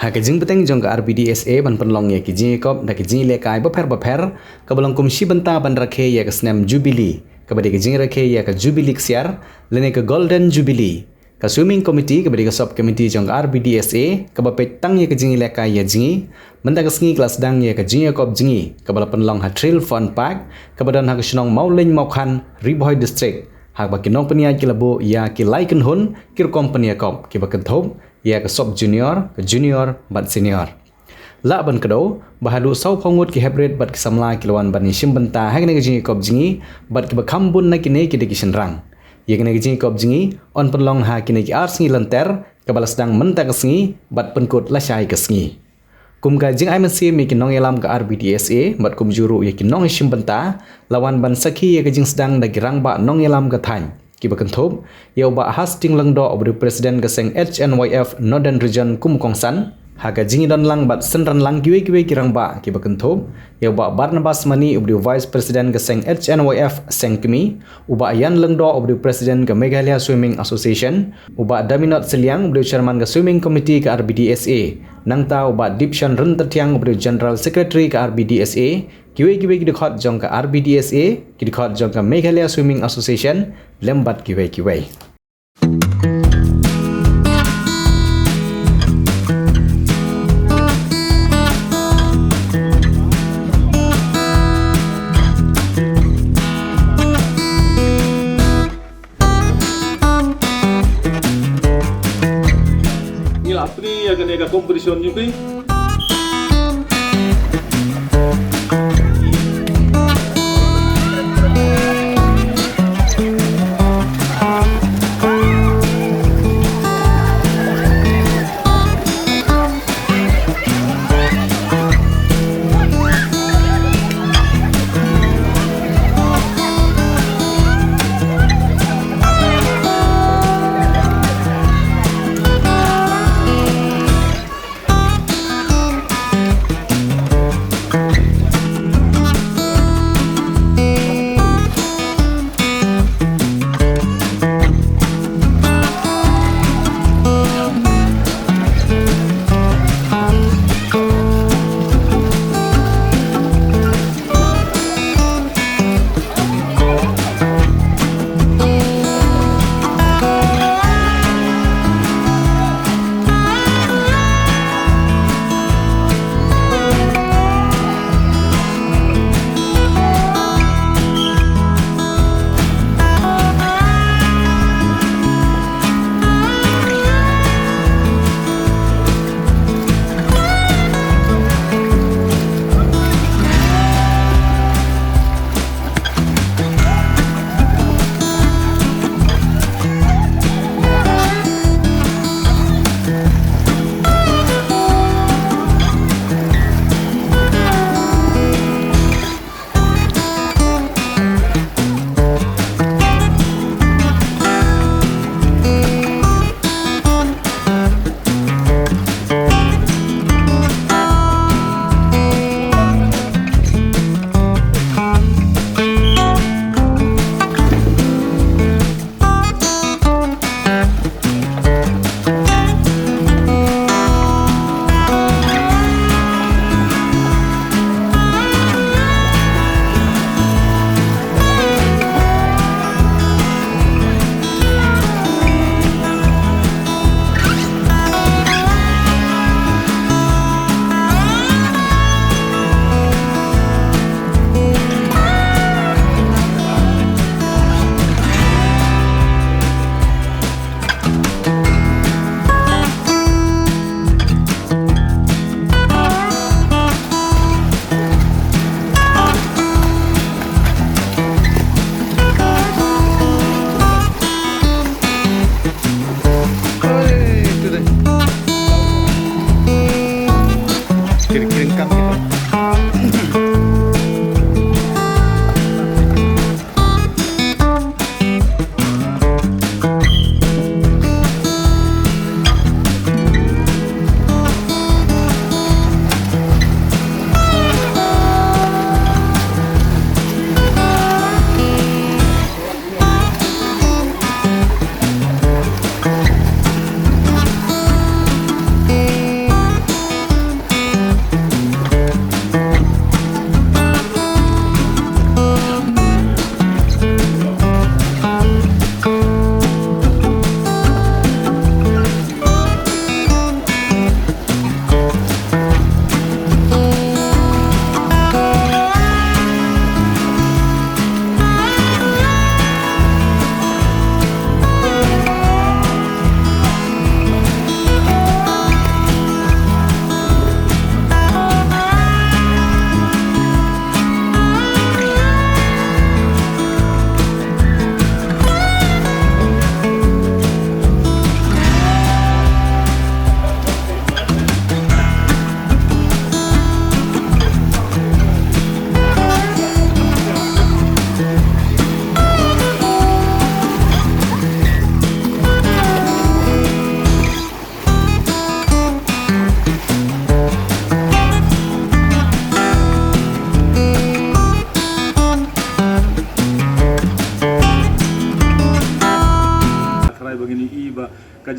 Hak jing beteng jong ke Rbdsa ban penlong ya ki Jingiakop da ki Jingrakhe baper ke belong kumsi bynta Jingrakhe ya ke senam Jubilee ke badi ke Jingrakhe ya ke Jubilee siar lene ke Golden Jubilee ke swimming committee ke badi ke sub committee jong ke Rbdsa ke bapet tang ya ke Jingrakhe ya Jngi benda ke sengi kelas Sdang ya ke Jingiakop Jngi ke bala penlong ha trail fun park ke badan hak Shillong maulin maukhan Bhoi district hak baki Nongpoh ki labo ya ki laiken hun kir company kop ki bakan thop ya ke sub junior ke junior bat senior la ban kedo bahadu sau phongut ki hybrid bat ki samla kilowan ban sim banta hak ne ki kop Jngi bat ki bakam bun na ki ne ki de ki senrang ye ki ne ki kop Jngi on penlong ha ki ne ki ars ngi lanter ke balas dang menta ke sengi bat penkut la syai ke sengi kum ka jing IMC mi ki nong yalam ke Rbdsa bat kum juru ye ki nong sim banta lawan ban sakhi ye ki jing Sdang da ki rang ba nong yalam ke than ki bakan thop yau ba hasting langdo obru president ke seng HNYF Northern Region kum kongsan haga jingi don lang bat senran lang kiwe kirang ba ki bakan thop yau ba Barnabas Mani obru vice president ke seng HNYF seng kemi uba yan langdo obru president ke Meghalaya Swimming Association uba Daminot Seliang obru chairman ke swimming committee ke Rbdsa nangta uba Dipshan Rentatiang obru general secretary ke Rbdsa kiwe ki dekat jong ke Rbdsa ki dekat jong ke Meghalaya Swimming Association lembat kiwe Ini apri akan ada kompetisi juga.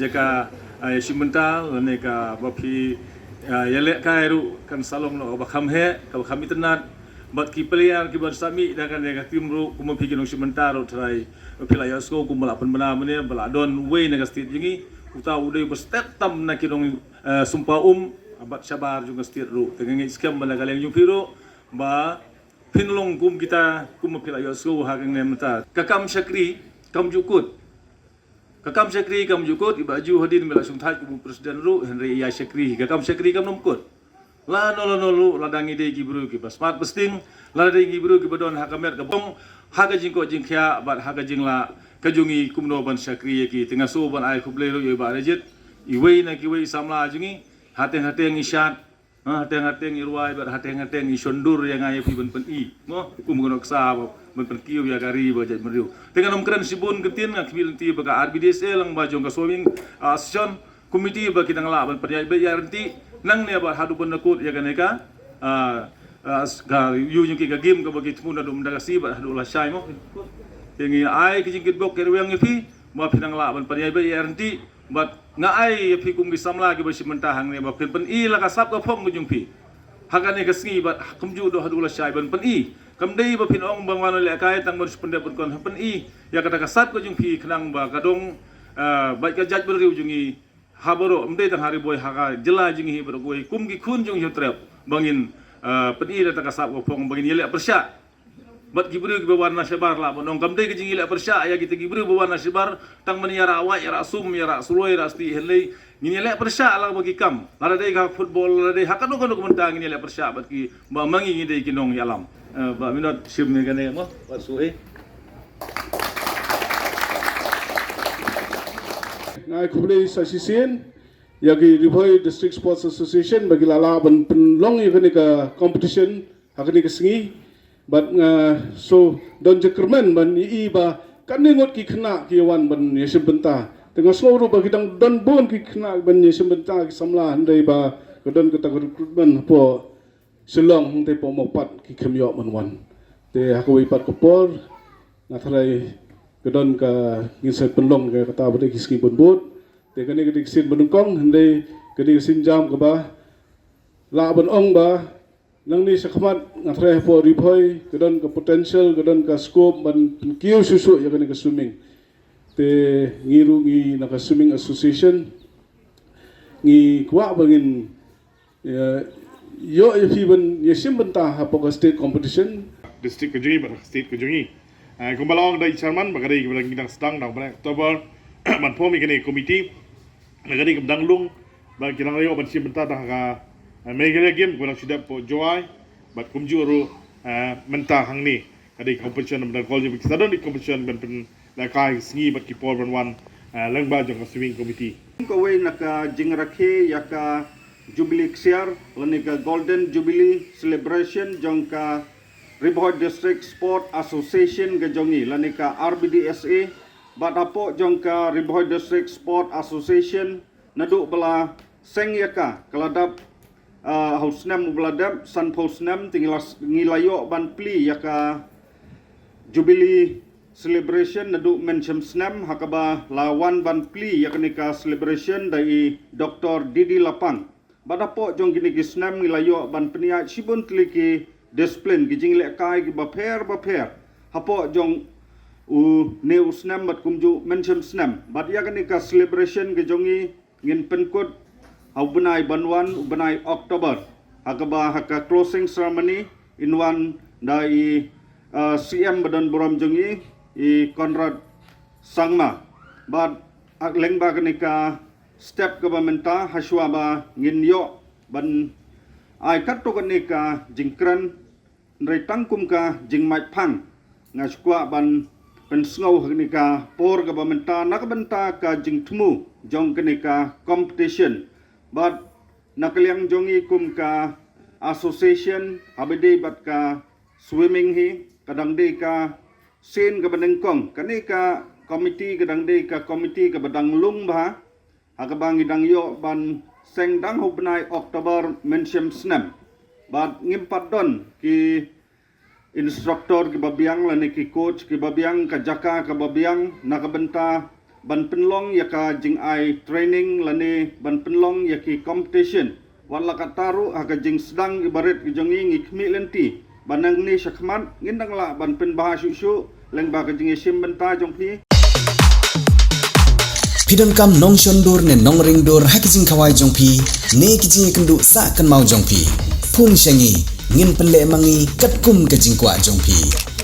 jaka Shimenta neka bapi yalek kairu kan salong no bakam he ka bakam itnat bat ki pelian ki bersami dengan neka timru kuma pigi nong Shimenta ro trai pila yasko kumala pen bena mene bala don we neka state jingi uta udai bestet tam na kinong sumpah abat sabar juga state ro tengengi skam bala galeng yung piro ba pinlong kum kita kum pila yasko hagang nemta kakam syakri kam jukut kakam syakri kam jukut ibaju hadin mela sungthai ku presiden ru Henry ya syakri kakam syakri kam nomkut la no ladangi de gibru ki smart posting la de gibru ki badon hakamet ka bong haga jingko jingkhya bat haga jingla kajungi kumno ban syakri ki tengah so ban ai khuble ru yo ba rejit iwei na ki wei samla jungi hateng isat hateng irwai bat hateng isondur yang ai pi ban pen i mo kum gonok sa ban pen kiu ya gari ba jat meriu tengah nomkran sibun ketin ngak bilti baga Rbdsa lang ba jong ka sowing action komiti ba kita ngala ban perjai ba yaranti nang ne ba hadu ban nakut ya ganeka ga yu yung ki ga game ka bagi tmuna dum daga si ba hadu la shai mo tengi ai ki jingkit bok kerwang pi ma pinang la ban perjai ba yaranti bat ngai pi kum gi samla gi ba simenta hang ne ba pen i la ka sap ka phong mujung pi hagane ka sngi bat kumju do hadu la shai ban pen i kam dei ba pinong bang wano le kai tang ban sepende pun kon pen i ya kata ka sat ko jung pi khnang ba kadong ba ka jaj ber riu jungi haboro mdei tang hari boy haga jela jungi ber goi kum gi khun jung yotrep bangin pen i la ta ka sap ko phong bangin yele persya bat gibru gi bawarna sebar la bonong kam dei gi jingi le persya ya kita gibru bawarna sebar tang mani yara wa yara sum yara suloi rasti helai ngini le persya la bagi kam la dei ga football la dei hakano kono kumenta ngini le persya bat ki ba mangi ngi dei kinong yalam ba minot sim ni gane mo bat suhe ngai khubole sasisin yagi Bhoi District Sports Association bagi lala ban penlong ya ka competition hakani ka singi but so don jekerman ban i ba kaningot ki khna ki wan ban yesem benta tengah seluruh bagi dang don bon ki khna ban yesem benta ki samla handai ba kedon kita recruitment po Shillong te po mopat ki khemyo man wan te hakoi pat kopor natrai kedon ka ngisai penlong ka kata bade ki ski bonbot te kani ke sin benungkong handai kadi sin jam ka ba la ban ong ba nang ni sakmat ngatre po Bhoi kedon ka potential kedon ka scope ban kiu susu ya kani ka swimming te ngiru ngi naka swimming association ngi kwa bangin yo fi ban yesim benta hapo ka state competition district ke Jngi state ke Jngi kumbalong dai chairman bagari ke ngidang Sdang dang bana Oktober man phomi kani komiti nagari ke danglung ba kirang yo ban sim benta dah ka megale game ko lang sidap po joy bat kumjuru menta hangni kadi competition ban call je sadon di competition ban pen la kai sngi bat ki por ban wan lang ba jong swimming committee ko we naka Jingrakhe yaka Jubilee ksiar lanika Golden Jubilee celebration jong ka Bhoi District Sport Association ga Jngi lanika Rbdsa bat apo jong ka Bhoi District Sport Association nadu bala sengyaka kaladap hausnam ubladap san posnam tinglas ngilayo ban pli yaka Jubilee celebration nadu menchem snam hakaba lawan ban pli yaknika celebration dai Dr. Didi Lapang badapo jong gini gisnam ngilayo ban penia sibun tliki discipline gijing le kai gi baper hapo jong u neu snam bat kumju menchem snam bat yaknika celebration ge jongi ngin penkut au benai banwan benai Oktober hakaba haka closing ceremony in one dai CM badan boram Jngi i Konrad Sangma bad leng ba kenika step governmenta haswa ba ngin yo ban ai kat to kenika jingkran nrai tangkum ka jingmai phang ngasukwa ban pensngau kenika por governmenta nakbenta ka jingthmu jong kenika competition but nakaliang Jngi kum ka association habede bat ka swimming hi kadang de ka sen ka banengkong kani ka committee kadang de ka committee ka badang lung ba hakabang idang yo ban seng dang hubnai Oktober menchem snam bat ngimpat don ki instructor ki babiang lani ki coach ki babiang ka jaka ka babiang nakabenta ban penlong yaka Jngi training lani ban penlong yaki competition wala kataru haka jing Sdang ibarat ke Jngi ngikmi lenti banang ni syakmat ngindang la ban pen bahas syuk leng ba ke Jingi bynta jong pi Pidon kam nong shondur ne nong ringdur hakijing kawai jongpi ne kijing kendu sa kan mau jongpi phun shengi ngin penle mangi katkum kajing kwa jongpi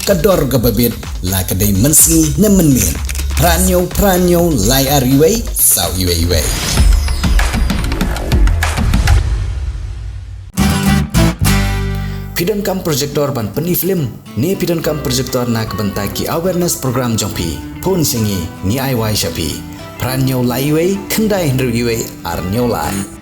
kador gababit la kadai mensi ne menmir pranyo lai ariwei sau iwei Pidon kam projector ban peni film ne pidon kam projector nak bentaki awareness program jongpi phun shengi ni ai wai shapi Pranyo laiwei, kendai hendru iwei, arnyo lai.